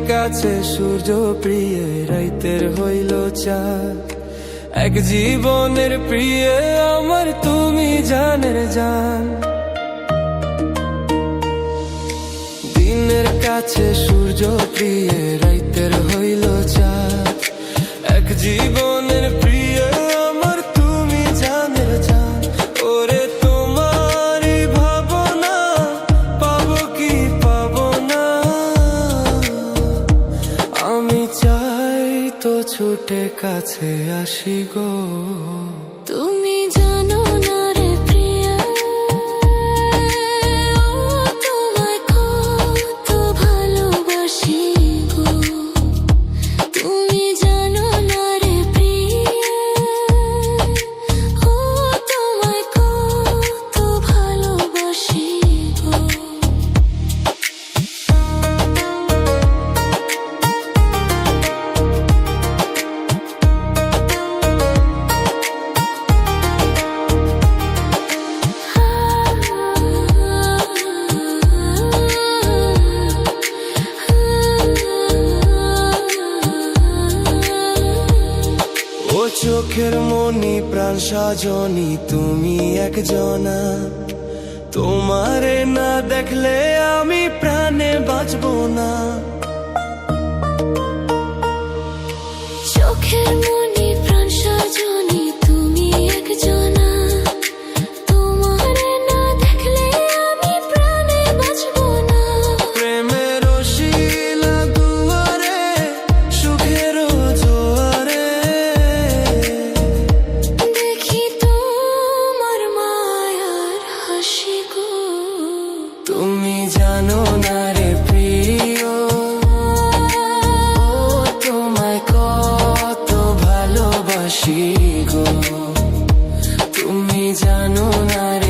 কাছে সূর্য প্রিয় রাইতের হইল চাঁদ। এক জীবনের প্রিয় আমার তুমি জানের জান। দিনের কাছে সূর্য প্রিয় রাইতের হইল চাঁদ। এক জীবনের প্রিয় আমার তুমি জানের জান। ওরে তোমারই ভাবনা পাবো কি পাবো না, আমি চাই তো ছুটে কাছে আসি গো। তুমি জানো না রে প্রিয়া, তোমায় কত ভালোবাসি গো। তুমি জানো না রে প্রিয়া, তোমায় কত ভালোবাসি গো। ও চোখের মনি প্রাণ সাজনি তুমি একজনা, তোমারে না দেখলে আমি প্রাণে বাঁচবো না। চোখের মনি প্রাণ সাজনি তুমি একজনা, তোমারে না দেখলে আমি প্রাণে বাঁচবো না। প্রেমের শিলা দুয়ারে সুখের জোয়ারে, দেখি তোমার মায়ার হাসি গো। তুমি জানো না রে প্রিয়, তোমায় কত ভালোবাসি গো। তুমি জানো না রে